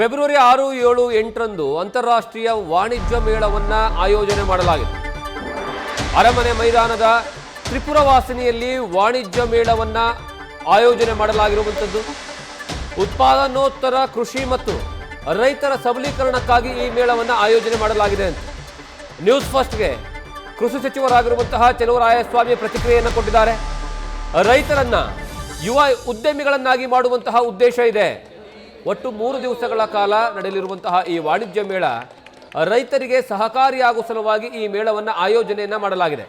February 6, 7, 8ರಂದು ಅಂತಾರಾಷ್ಟ್ರೀಯ ವಾಣಿಜ್ಯ ಮೇಳವನ್ನು ಆಯೋಜನೆ ಮಾಡಲಾಗಿದೆ. ಅರಮನೆ ಮೈದಾನದ ತ್ರಿಪುರವಾಸಿನಿಯಲ್ಲಿ ವಾಣಿಜ್ಯ ಮೇಳವನ್ನು ಆಯೋಜನೆ ಮಾಡಲಾಗಿರುವಂಥದ್ದು. ಉತ್ಪಾದನೋತ್ತರ ಕೃಷಿ ಮತ್ತು ರೈತರ ಸಬಲೀಕರಣಕ್ಕಾಗಿ ಈ ಮೇಳವನ್ನು ಆಯೋಜನೆ ಮಾಡಲಾಗಿದೆ ಅಂತ ನ್ಯೂಸ್ ಫಸ್ಟ್ಗೆ ಕೃಷಿ ಸಚಿವರಾಗಿರುವಂತಹ ಚಲುವರಾಯಸ್ವಾಮಿ ಪ್ರತಿಕ್ರಿಯೆಯನ್ನು ಕೊಟ್ಟಿದ್ದಾರೆ. ರೈತರನ್ನ ಯುವ ಉದ್ಯಮಿಗಳನ್ನಾಗಿ ಮಾಡುವಂತಹ ಉದ್ದೇಶ ಇದೆ. ಒಟ್ಟು 3 ದಿವಸಗಳ ಕಾಲ ನಡೆಯಲಿರುವಂತಹ ಈ ವಾಣಿಜ್ಯ ಮೇಳ ರೈತರಿಗೆ ಸಹಕಾರಿಯಾಗುವ ಸಲುವಾಗಿ ಈ ಮೇಳವನ್ನು ಆಯೋಜನೆಯನ್ನು ಮಾಡಲಾಗಿದೆ.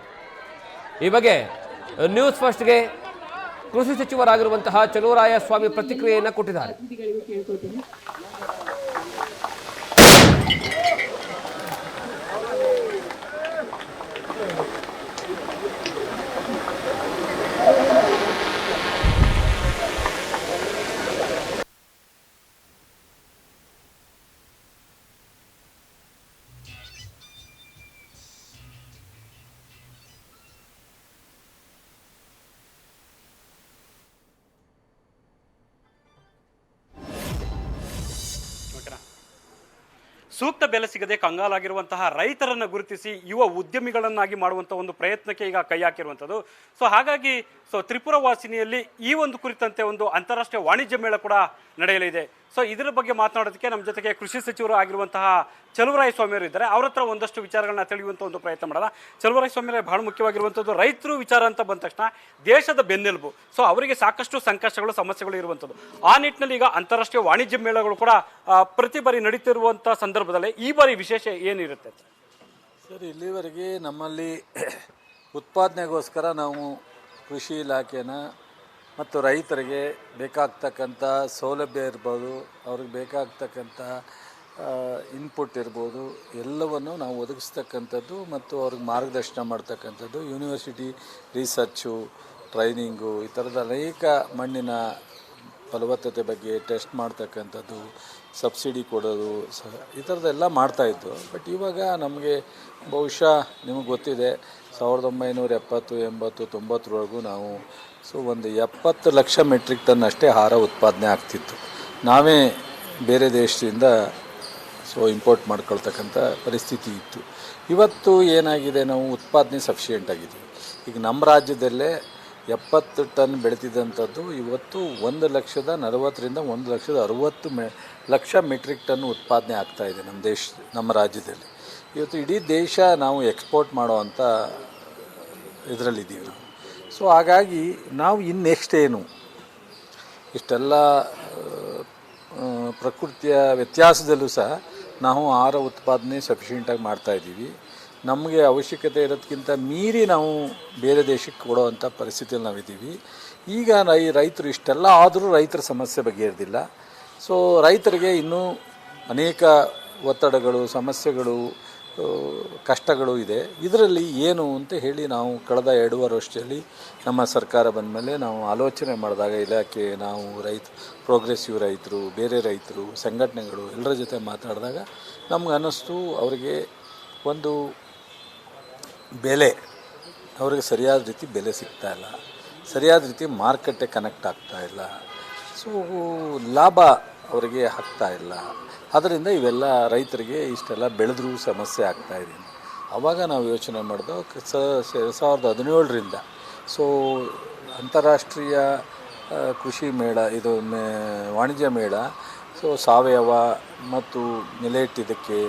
ಈ ಬಗ್ಗೆ ನ್ಯೂಸ್ ಫಸ್ಟ್ಗೆ ಕೃಷಿ ಸಚಿವರಾಗಿರುವಂತಹ ಚಲುವರಾಯಸ್ವಾಮಿ ಪ್ರತಿಕ್ರಿಯೆಯನ್ನು ಕೊಟ್ಟಿದ್ದಾರೆ. ಸೂಕ್ತ ಬೆಲೆ ಸಿಗದೆ ಕಂಗಾಲಾಗಿರುವಂತಹ ರೈತರನ್ನು ಗುರುತಿಸಿ ಯುವ ಉದ್ಯಮಿಗಳನ್ನಾಗಿ ಮಾಡುವಂಥ ಒಂದು ಪ್ರಯತ್ನಕ್ಕೆ ಈಗ ಕೈ ಹಾಕಿರುವಂಥದ್ದು. ಹಾಗಾಗಿ ತ್ರಿಪುರ ವಾಸಿನಿಯಲ್ಲಿ ಈ ಒಂದು ಕುರಿತಂತೆ ಒಂದು ಅಂತಾರಾಷ್ಟ್ರೀಯ ವಾಣಿಜ್ಯ ಮೇಳ ಕೂಡ ನಡೆಯಲಿದೆ. ಇದರ ಬಗ್ಗೆ ಮಾತನಾಡೋದಕ್ಕೆ ನಮ್ಮ ಜೊತೆಗೆ ಕೃಷಿ ಸಚಿವರು ಆಗಿರುವಂತಹ ಚಲುವರಾಯಸ್ವಾಮಿ ಅವರು ಇದ್ದಾರೆ. ಅವ್ರ ಹತ್ರ ಒಂದಷ್ಟು ವಿಚಾರಗಳನ್ನ ತಿಳಿಯುವಂಥ ಒಂದು ಪ್ರಯತ್ನ ಮಾಡೋಣ. ಚಲುವರಾಯಸ್ವಾಮಿ ಬಹಳ ಮುಖ್ಯವಾಗಿರುವಂಥದ್ದು ರೈತರು ವಿಚಾರ ಅಂತ ಬಂದ ತಕ್ಷಣ ದೇಶದ ಬೆನ್ನೆಲುಬು. ಅವರಿಗೆ ಸಾಕಷ್ಟು ಸಂಕಷ್ಟಗಳು ಸಮಸ್ಯೆಗಳು ಇರುವಂಥದ್ದು. ಆ ನಿಟ್ಟಿನಲ್ಲಿ ಈಗ ಅಂತಾರಾಷ್ಟ್ರೀಯ ವಾಣಿಜ್ಯ ಮೇಳಗಳು ಕೂಡ ಪ್ರತಿ ಬಾರಿ ನಡೀತಿರುವಂಥ ಸಂದರ್ಭದಲ್ಲಿ ಈ ಬಾರಿ ವಿಶೇಷ ಏನಿರುತ್ತೆ ಸರ್? ಇಲ್ಲಿವರೆಗೆ ನಮ್ಮಲ್ಲಿ ಉತ್ಪಾದನೆಗೋಸ್ಕರ ನಾವು ಕೃಷಿ ಇಲಾಖೆನ ಮತ್ತು ರೈತರಿಗೆ ಬೇಕಾಗ್ತಕ್ಕಂಥ ಸೌಲಭ್ಯ ಇರ್ಬೋದು, ಅವ್ರಿಗೆ ಬೇಕಾಗ್ತಕ್ಕಂಥ ಇನ್ಪುಟ್ ಇರ್ಬೋದು, ಎಲ್ಲವನ್ನು ನಾವು ಒದಗಿಸ್ತಕ್ಕಂಥದ್ದು ಮತ್ತು ಅವ್ರಿಗೆ ಮಾರ್ಗದರ್ಶನ ಮಾಡ್ತಕ್ಕಂಥದ್ದು, ಯೂನಿವರ್ಸಿಟಿ ರಿಸರ್ಚು, ಟ್ರೈನಿಂಗು, ಈ ಥರದ ಅನೇಕ ಮಣ್ಣಿನ ಫಲವತ್ತತೆ ಬಗ್ಗೆ ಟೆಸ್ಟ್ ಮಾಡ್ತಕ್ಕಂಥದ್ದು, ಸಬ್ಸಿಡಿ ಕೊಡೋದು ಈ ಥರದ್ದೆಲ್ಲ ಮಾಡ್ತಾಯಿದ್ದು. ಬಟ್ ಇವಾಗ ನಮಗೆ ಬಹುಶಃ ನಿಮಗೆ ಗೊತ್ತಿದೆ 1970, 80, 90ರವರೆಗೂ ನಾವು ಒಂದು 70 ಲಕ್ಷ ಮೆಟ್ರಿಕ್ ಟನ್ ಅಷ್ಟೇ ಆಹಾರ ಉತ್ಪಾದನೆ ಆಗ್ತಿತ್ತು. ನಾವೇ ಬೇರೆ ದೇಶದಿಂದ ಇಂಪೋರ್ಟ್ ಮಾಡ್ಕೊಳ್ತಕ್ಕಂಥ ಪರಿಸ್ಥಿತಿ ಇತ್ತು. ಇವತ್ತು ಏನಾಗಿದೆ, ನಾವು ಉತ್ಪಾದನೆ ಸಫಿಷಿಯೆಂಟ್ ಆಗಿದ್ದೀವಿ. ಈಗ ನಮ್ಮ ರಾಜ್ಯದಲ್ಲೇ 70 ಟನ್ ಬೆಳೀತಿದ್ದಂಥದ್ದು ಇವತ್ತು 1,40,000ರಿಂದ 1,60,000 ಲಕ್ಷ ಮೆಟ್ರಿಕ್ ಟನ್ ಉತ್ಪಾದನೆ ಆಗ್ತಾಯಿದೆ ನಮ್ಮ ರಾಜ್ಯದಲ್ಲಿ. ಇವತ್ತು ಇಡೀ ದೇಶ ನಾವು ಎಕ್ಸ್ಪೋರ್ಟ್ ಮಾಡೋವಂಥ ಇದರಲ್ಲಿದ್ದೀವಿ ನಾವು. ಹಾಗಾಗಿ ನಾವು ನೆಕ್ಸ್ಟ್ ಏನು, ಇಷ್ಟೆಲ್ಲ ಪ್ರಕೃತಿಯ ವ್ಯತ್ಯಾಸದಲ್ಲೂ ಸಹ ನಾವು ಆಹಾರ ಉತ್ಪಾದನೆ ಸಫಿಷಿಯೆಂಟಾಗಿ ಮಾಡ್ತಾಯಿದ್ದೀವಿ. ನಮಗೆ ಅವಶ್ಯಕತೆ ಇರೋದಕ್ಕಿಂತ ಮೀರಿ ನಾವು ಬೇರೆ ದೇಶಕ್ಕೆ ಕೊಡೋವಂಥ ಪರಿಸ್ಥಿತಿಯಲ್ಲಿ ನಾವಿದ್ದೀವಿ. ಈಗ ರೈತರು ಇಷ್ಟೆಲ್ಲ ಆದರೂ ರೈತರ ಸಮಸ್ಯೆ ಬಗೆಹರಿದಿಲ್ಲ. ರೈತರಿಗೆ ಇನ್ನೂ ಅನೇಕ ಒತ್ತಡಗಳು, ಸಮಸ್ಯೆಗಳು, ಕಷ್ಟಗಳು ಇದೆ. ಇದರಲ್ಲಿ ಏನು ಅಂತ ಹೇಳಿ ನಾವು ಕಳೆದ 2.5 ವರ್ಷದಲ್ಲಿ ನಮ್ಮ ಸರ್ಕಾರ ಬಂದ ಮೇಲೆ ನಾವು ಆಲೋಚನೆ ಮಾಡಿದಾಗ ಇಲಾಖೆ, ನಾವು ಪ್ರೋಗ್ರೆಸಿವ್ ರೈತರು, ಬೇರೆ ರೈತರು, ಸಂಘಟನೆಗಳು ಎಲ್ಲರ ಜೊತೆ ಮಾತಾಡಿದಾಗ ನಮ್ಗೆ ಅನ್ನಿಸ್ತು ಅವರಿಗೆ ಒಂದು ಬೆಲೆ, ಅವ್ರಿಗೆ ಸರಿಯಾದ ರೀತಿ ಬೆಲೆ ಸಿಗ್ತಾಯಿಲ್ಲ, ಸರಿಯಾದ ರೀತಿ ಮಾರುಕಟ್ಟೆ ಕನೆಕ್ಟ್ ಆಗ್ತಾಯಿಲ್ಲ, ಲಾಭ ಅವರಿಗೆ ಆಗ್ತಾಯಿಲ್ಲ. ಅದರಿಂದ ಇವೆಲ್ಲ ರೈತರಿಗೆ ಇಷ್ಟೆಲ್ಲ ಬೆಳೆದ್ರೂ ಸಮಸ್ಯೆ ಆಗ್ತಾಯಿದೆ. ಆವಾಗ ನಾವು ಯೋಚನೆ ಮಾಡಿದೋ 2017ರಿಂದ ಅಂತಾರಾಷ್ಟ್ರೀಯ ಕೃಷಿ ಮೇಳ, ಇದು ವಾಣಿಜ್ಯ ಮೇಳ, ಸಾವಯವ ಮತ್ತು ಮಿಲೆಟ್, ಇದಕ್ಕೆ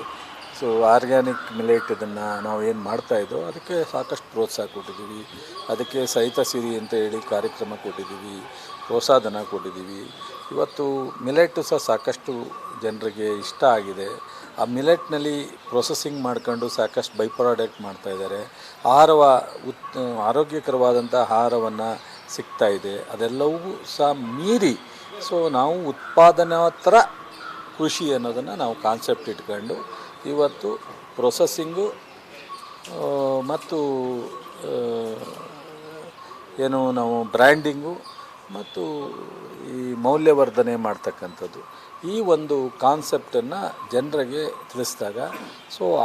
ಆರ್ಗ್ಯಾನಿಕ್ ಮಿಲೆಟ್ ಇದನ್ನು ನಾವು ಏನು ಮಾಡ್ತಾಯಿದ್ದೋ ಅದಕ್ಕೆ ಸಾಕಷ್ಟು ಪ್ರೋತ್ಸಾಹ ಕೊಟ್ಟಿದ್ದೀವಿ. ಅದಕ್ಕೆ ಸಹಿತ ಸಿರಿ ಅಂತ ಹೇಳಿ ಕಾರ್ಯಕ್ರಮ ಕೊಟ್ಟಿದ್ದೀವಿ, ಪ್ರೋತ್ಸಾಹಧನ ಕೊಟ್ಟಿದ್ದೀವಿ. ಇವತ್ತು ಮಿಲೆಟ್ಟು ಸಹ ಸಾಕಷ್ಟು ಜನರಿಗೆ ಇಷ್ಟ ಆಗಿದೆ. ಆ ಮಿಲೆಟ್ನಲ್ಲಿ ಪ್ರೊಸೆಸಿಂಗ್ ಮಾಡ್ಕೊಂಡು ಸಾಕಷ್ಟು ಬೈ ಪ್ರಾಡಕ್ಟ್ ಮಾಡ್ತಾಯಿದ್ದಾರೆ. ಆರೋಗ್ಯಕರವಾದಂಥ ಆಹಾರವನ್ನು ಸಿಗ್ತಾಯಿದೆ. ಅದೆಲ್ಲವೂ ಸಹ ಮೀರಿ ನಾವು ಉತ್ಪಾದನೋತ್ತರ ಕೃಷಿ ಅನ್ನೋದನ್ನು ನಾವು ಕಾನ್ಸೆಪ್ಟ್ ಇಟ್ಕೊಂಡು ಇವತ್ತು ಪ್ರೊಸೆಸಿಂಗು ಮತ್ತು ಏನು ನಾವು ಬ್ರ್ಯಾಂಡಿಂಗು ಮತ್ತು ಈ ಮೌಲ್ಯವರ್ಧನೆ ಮಾಡ್ತಕ್ಕಂಥದ್ದು, ಈ ಒಂದು ಕಾನ್ಸೆಪ್ಟನ್ನು ಜನರಿಗೆ ತಿಳಿಸಿದಾಗ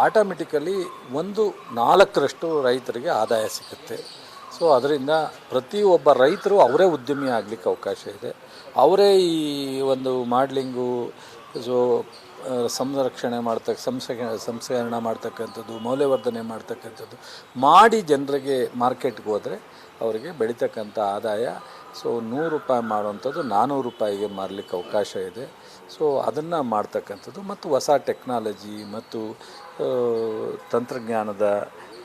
ಆಟೋಮೆಟಿಕಲಿ 1/4ರಷ್ಟು ರೈತರಿಗೆ ಆದಾಯ ಸಿಗುತ್ತೆ. ಅದರಿಂದ ಪ್ರತಿಯೊಬ್ಬ ರೈತರು ಅವರೇ ಉದ್ಯಮಿ ಆಗಲಿಕ್ಕೆ ಅವಕಾಶ ಇದೆ. ಅವರೇ ಈ ಒಂದು ಮಾಡ್ಲಿಂಗು ಸೊ ಸಂರಕ್ಷಣೆ ಸಂಸ್ಕರಣ ಮಾಡ್ತಕ್ಕಂಥದ್ದು, ಮೌಲ್ಯವರ್ಧನೆ ಮಾಡ್ತಕ್ಕಂಥದ್ದು ಮಾಡಿ ಜನರಿಗೆ ಮಾರ್ಕೆಟ್ಗೆ ಹೋದರೆ ಅವರಿಗೆ ಬೆಳೀತಕ್ಕಂಥ ಆದಾಯ ಸೊ 100 ರೂಪಾಯಿ ಮಾಡುವಂಥದ್ದು 400 ರೂಪಾಯಿಗೆ ಮಾರಲಿಕ್ಕೆ ಅವಕಾಶ ಇದೆ. ಸೊ ಅದನ್ನು ಮಾಡ್ತಕ್ಕಂಥದ್ದು ಮತ್ತು ಹೊಸ ಟೆಕ್ನಾಲಜಿ ಮತ್ತು ತಂತ್ರಜ್ಞಾನದ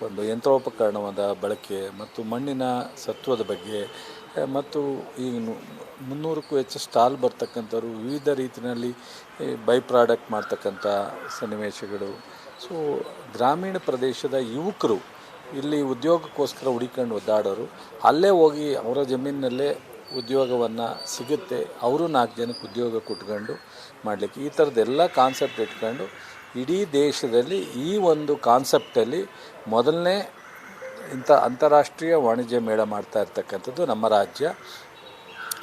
ಒಂದು ಯಂತ್ರೋಪಕರಣವಾದ ಬಳಕೆ ಮತ್ತು ಮಣ್ಣಿನ ಸತ್ವದ ಬಗ್ಗೆ ಮತ್ತು ಈಗ 300ಕ್ಕೂ ಹೆಚ್ಚು ಸ್ಟಾಲ್ ಬರ್ತಕ್ಕಂಥವ್ರು ವಿವಿಧ ರೀತಿಯಲ್ಲಿ ಬೈ ಪ್ರಾಡಕ್ಟ್ ಮಾಡ್ತಕ್ಕಂಥ ಸನ್ನಿವೇಶಗಳು. ಸೊ ಗ್ರಾಮೀಣ ಪ್ರದೇಶದ ಯುವಕರು ಇಲ್ಲಿ ಉದ್ಯೋಗಕ್ಕೋಸ್ಕರ ಹುಡುಕೊಂಡು ಒದ್ದಾಡೋರು ಅಲ್ಲೇ ಹೋಗಿ ಅವರ ಜಮೀನಿನಲ್ಲೇ ಉದ್ಯೋಗವನ್ನು ಸಿಗುತ್ತೆ, ಅವರು 4 ಜನಕ್ಕೆ ಉದ್ಯೋಗ ಕೊಟ್ಕೊಂಡು ಮಾಡಲಿಕ್ಕೆ ಈ ಥರದ್ದೆಲ್ಲ ಕಾನ್ಸೆಪ್ಟ್ ಇಟ್ಕೊಂಡು ಇಡೀ ದೇಶದಲ್ಲಿ ಈ ಒಂದು ಕಾನ್ಸೆಪ್ಟಲ್ಲಿ ಮೊದಲನೇ ಇಂಥ ಅಂತಾರಾಷ್ಟ್ರೀಯ ವಾಣಿಜ್ಯ ಮೇಳ ಮಾಡ್ತಾ ಇರ್ತಕ್ಕಂಥದ್ದು ನಮ್ಮ ರಾಜ್ಯ.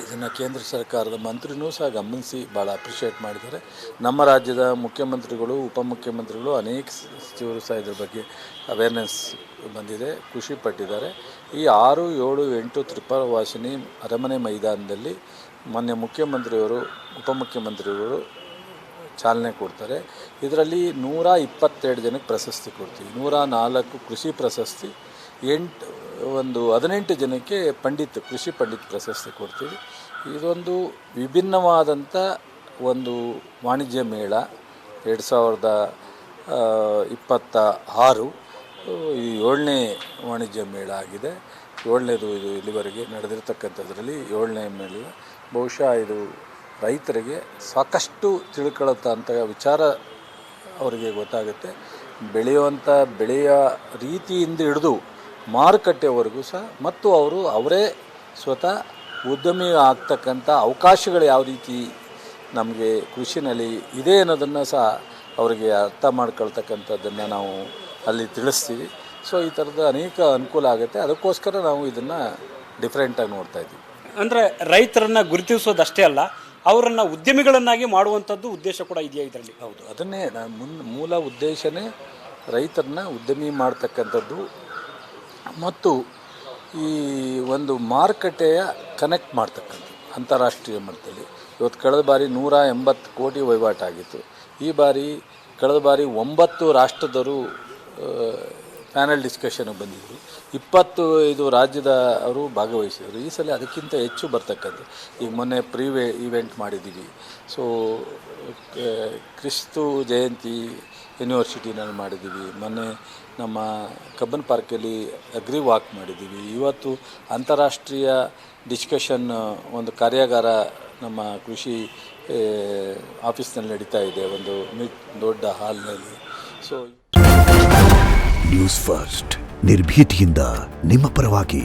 ಇದನ್ನು ಕೇಂದ್ರ ಸರ್ಕಾರದ ಮಂತ್ರಿನೂ ಸಹ ಗಮನಿಸಿ ಭಾಳ ಅಪ್ರಿಷಿಯೇಟ್ ಮಾಡಿದ್ದಾರೆ. ನಮ್ಮ ರಾಜ್ಯದ ಮುಖ್ಯಮಂತ್ರಿಗಳು, ಉಪಮುಖ್ಯಮಂತ್ರಿಗಳು, ಅನೇಕ ಸಚಿವರು ಸಹ ಇದ್ರ ಬಗ್ಗೆ ಅವೇರ್ನೆಸ್ ಬಂದಿದೆ, ಖುಷಿಪಟ್ಟಿದ್ದಾರೆ. ಈ 6, 7, 8 ತ್ರಿಪುರವಾಸಿನಿ ಅರಮನೆ ಮೈದಾನದಲ್ಲಿ ಮೊನ್ನೆ ಮುಖ್ಯಮಂತ್ರಿಯವರು, ಉಪಮುಖ್ಯಮಂತ್ರಿಗಳು ಚಾಲನೆ ಕೊಡ್ತಾರೆ. ಇದರಲ್ಲಿ 122 ಜನಕ್ಕೆ ಪ್ರಶಸ್ತಿ ಕೊಡ್ತೀವಿ, 104 ಕೃಷಿ ಪ್ರಶಸ್ತಿ, 18 ಜನಕ್ಕೆ ಕೃಷಿ ಪಂಡಿತ್ ಪ್ರಶಸ್ತಿ ಕೊಡ್ತೀವಿ. ಇದೊಂದು ವಿಭಿನ್ನವಾದಂಥ ಒಂದು ವಾಣಿಜ್ಯ ಮೇಳ 2026 ಈ 7ನೇ ವಾಣಿಜ್ಯ ಮೇಳ ಆಗಿದೆ. 7ನೇದು ಇದು ಇಲ್ಲಿವರೆಗೆ ನಡೆದಿರ್ತಕ್ಕಂಥದ್ರಲ್ಲಿ 7ನೇ ಮೇಳ. ಬಹುಶಃ ಇದು ರೈತರಿಗೆ ಸಾಕಷ್ಟು ತಿಳ್ಕೊಳ್ಳೋಂಥ ವಿಚಾರ ಅವರಿಗೆ ಗೊತ್ತಾಗುತ್ತೆ. ಬೆಳೆಯುವಂಥ ಬೆಳೆಯ ರೀತಿಯಿಂದ ಹಿಡಿದು ಮಾರುಕಟ್ಟೆವರೆಗೂ ಸಹ ಮತ್ತು ಅವರೇ ಸ್ವತಃ ಉದ್ಯಮಿ ಆಗ್ತಕ್ಕಂಥ ಅವಕಾಶಗಳು ಯಾವ ರೀತಿ ನಮಗೆ ಕೃಷಿನಲ್ಲಿ ಇದೆ ಅನ್ನೋದನ್ನು ಸಹ ಅವರಿಗೆ ಅರ್ಥ ಮಾಡ್ಕೊಳ್ತಕ್ಕಂಥದ್ದನ್ನು ನಾವು ಅಲ್ಲಿ ತಿಳಿಸ್ತೀವಿ. ಸೊ ಈ ಥರದ ಅನೇಕ ಅನುಕೂಲ ಆಗುತ್ತೆ. ಅದಕ್ಕೋಸ್ಕರ ನಾವು ಇದನ್ನು ಡಿಫ್ರೆಂಟಾಗಿ ನೋಡ್ತಾ ಇದ್ದೀವಿ. ಅಂದರೆ ರೈತರನ್ನು ಗುರುತಿಸೋದಷ್ಟೇ ಅಲ್ಲ, ಅವರನ್ನು ಉದ್ಯಮಿಗಳನ್ನಾಗಿ ಮಾಡುವಂಥದ್ದು ಉದ್ದೇಶ ಕೂಡ ಇದೆಯಾ ಇದರಲ್ಲಿ? ಹೌದು, ಅದನ್ನೇ ಮೂಲ ಉದ್ದೇಶನೇ ರೈತರನ್ನ ಉದ್ಯಮಿ ಮಾಡ್ತಕ್ಕಂಥದ್ದು ಮತ್ತು ಈ ಒಂದು ಮಾರುಕಟ್ಟೆಯ ಕನೆಕ್ಟ್ ಮಾಡ್ತಕ್ಕಂಥದ್ದು ಅಂತಾರಾಷ್ಟ್ರೀಯ ಮಟ್ಟದಲ್ಲಿ. ಇವತ್ತು ಕಳೆದ ಬಾರಿ 180 ಕೋಟಿ ವಹಿವಾಟಾಗಿತ್ತು. ಈ ಬಾರಿ ಕಳೆದ ಬಾರಿ 9 ರಾಷ್ಟ್ರದವರು ಪ್ಯಾನಲ್ ಡಿಸ್ಕಷನ್ಗೆ ಬಂದಿದ್ದರು, 25 ರಾಜ್ಯದ ಅವರು ಭಾಗವಹಿಸಿದರು. ಈ ಸಲ ಅದಕ್ಕಿಂತ ಹೆಚ್ಚು ಬರ್ತಕ್ಕಂಥ. ಈಗ ಮೊನ್ನೆ ಈವೆಂಟ್ ಮಾಡಿದ್ದೀವಿ. ಸೊ ಕ್ರಿಸ್ತು ಜಯಂತಿ ಯೂನಿವರ್ಸಿಟಿನಲ್ಲಿ ಮಾಡಿದ್ದೀವಿ. ಮೊನ್ನೆ ನಮ್ಮ ಕಬ್ಬನ್ ಪಾರ್ಕಲ್ಲಿ ಅಗ್ರಿ ವಾಕ್ ಮಾಡಿದ್ದೀವಿ. ಇವತ್ತು ಅಂತಾರಾಷ್ಟ್ರೀಯ ಡಿಸ್ಕಷನ್ ಒಂದು ಕಾರ್ಯಾಗಾರ ನಮ್ಮ ಕೃಷಿ ಆಫೀಸ್ನಲ್ಲಿ ನಡೀತಾ ಇದೆ, ಒಂದು ದೊಡ್ಡ ಹಾಲ್ನಲ್ಲಿ. ಸೊ ನ್ಯೂಸ್ ಫಸ್ಟ್ ನಿರ್ಭೀತಿಯಿಂದ ನಿಮ್ಮ ಪರವಾಗಿ.